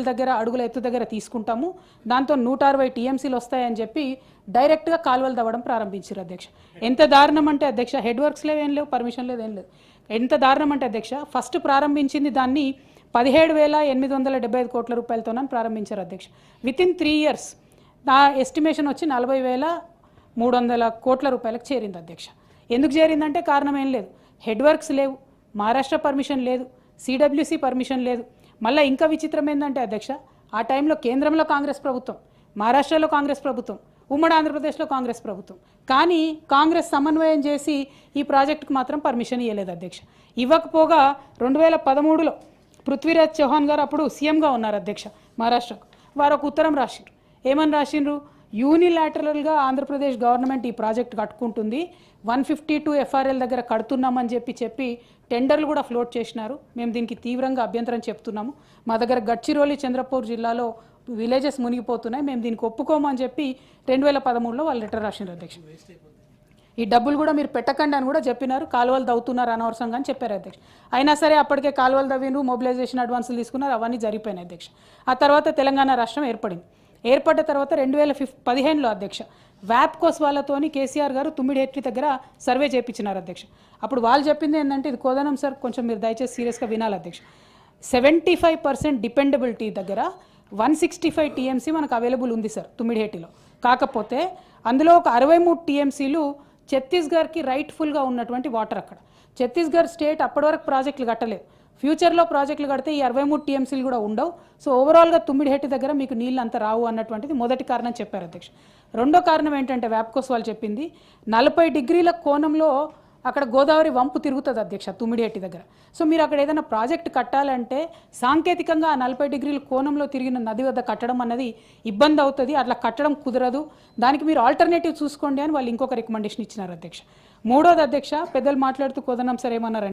దగ్గర అడుగుల ఎత్తు దగ్గర తీసుకుంటాము. దాంతో 160 టీఎంసీలు వస్తాయని చెప్పి డైరెక్ట్గా కాలువలు తవ్వడం ప్రారంభించారు అధ్యక్ష. ఎంత దారుణం అంటే అధ్యక్ష, హెడ్ వర్క్స్ లేవు, ఏం లేవు, పర్మిషన్ లేదు, ఏం లేదు. ఎంత దారుణం అంటే అధ్యక్ష, ఫస్ట్ ప్రారంభించింది దాన్ని 17,875 కోట్ల రూపాయలతోనని ప్రారంభించారు అధ్యక్ష. వితిన్ 3 years నా ఎస్టిమేషన్ వచ్చి 40,300 కోట్ల రూపాయలకు చేరింది అధ్యక్ష. ఎందుకు చేరిందంటే కారణం ఏం లేదు, హెడ్ వర్క్స్ లేవు, మహారాష్ట్ర పర్మిషన్ లేదు, సిడబ్ల్యూసి పర్మిషన్ లేదు. మళ్ళీ ఇంకా విచిత్రం ఏంటంటే అధ్యక్ష, ఆ టైంలో కేంద్రంలో కాంగ్రెస్ ప్రభుత్వం, మహారాష్ట్రలో కాంగ్రెస్ ప్రభుత్వం, ఉమ్మడి ఆంధ్రప్రదేశ్లో కాంగ్రెస్ ప్రభుత్వం, కానీ కాంగ్రెస్ సమన్వయం చేసి ఈ ప్రాజెక్టుకు మాత్రం పర్మిషన్ ఇవ్వలేదు అధ్యక్ష. ఇవ్వకపోగా 2013లో పృథ్వీరాజ్ చౌహాన్ గారు అప్పుడు సీఎంగా ఉన్నారు అధ్యక్ష మహారాష్ట్రకు. వారు ఒక ఉత్తరం రాసిండ్రు. ఏమని రాసిండ్రు? యూనిలాటరల్గా ఆంధ్రప్రదేశ్ గవర్నమెంట్ ఈ ప్రాజెక్ట్ కట్టుకుంటుంది, 152 FRL దగ్గర కడుతున్నామని చెప్పి టెండర్లు కూడా ఫ్లోట్ చేసినారు. మేము దీనికి తీవ్రంగా అభ్యంతరం చెప్తున్నాము. మా దగ్గర గడ్చిరోలి, చంద్రపూర్ జిల్లాలో విలేజెస్ మునిగిపోతున్నాయి, మేము దీనికి ఒప్పుకోమని చెప్పి 2013లో వాళ్ళు లెటర్ రాసిండ్రు అధ్యక్ష. ఈ డబ్బులు కూడా మీరు పెట్టకండి అని కూడా చెప్పినారు, కాలువలు దవ్వుతున్నారు అనవసరంగా అని చెప్పారు అధ్యక్ష. అయినా సరే అప్పటికే కాలువలు దవ్విండ్రు, మొబిలైజేషన్ అడ్వాన్సులు తీసుకున్నారు, అవన్నీ జరిగిపోయినాయి అధ్యక్ష. ఆ తర్వాత తెలంగాణ రాష్ట్రం ఏర్పడింది. ఏర్పడ్డ తర్వాత 2015లో అధ్యక్ష వ్యాప్కోస్ వాళ్ళతోని కేసీఆర్ గారు తుమ్మిడిహెట్టి దగ్గర సర్వే చేయించినారు అధ్యక్ష. అప్పుడు వాళ్ళు చెప్పింది ఏంటంటే, ఇది కోదనం సార్, కొంచెం మీరు దయచేసి సీరియస్గా వినాలి అధ్యక్ష. 75% డిపెండబిలిటీ దగ్గర 165 టీఎంసీ మనకు అవైలబుల్ ఉంది సార్ తుమ్మిడిహెట్టిలో. కాకపోతే అందులో ఒక 63 టీఎంసీలు ఛత్తీస్గఢ్కి రైట్ఫుల్గా ఉన్నటువంటి వాటర్. అక్కడ ఛత్తీస్గఢ్ స్టేట్ అప్పటి వరకు ప్రాజెక్టులు కట్టలేదు, ఫ్యూచర్లో ప్రాజెక్టులు కడితే ఈ 63 టీఎంసీలు కూడా ఉండవు. సో ఓవరాల్గా తుమ్మిడిహెట్టి దగ్గర మీకు నీళ్ళు అంత రావు అన్నటువంటిది మొదటి కారణం చెప్పారు అధ్యక్ష. రెండో కారణం ఏంటంటే వ్యాప్కోస్ వాళ్ళు చెప్పింది, 40 డిగ్రీల కోణంలో అక్కడ గోదావరి వంపు తిరుగుతుంది అధ్యక్ష తుమ్మిడిహెట్టి దగ్గర. సో మీరు అక్కడ ఏదైనా ప్రాజెక్ట్ కట్టాలంటే సాంకేతికంగా ఆ 40 డిగ్రీల కోణంలో తిరిగిన నది వద్ద కట్టడం అన్నది ఇబ్బంది అవుతుంది, అట్లా కట్టడం కుదరదు, దానికి మీరు ఆల్టర్నేటివ్ చూసుకోండి అని వాళ్ళు ఇంకొక రికమెండేషన్ ఇచ్చినారు అధ్యక్ష. మూడోది అధ్యక్ష, పెద్దలు మాట్లాడుతూ కోదనం సార్ ఏమన్నారంటే,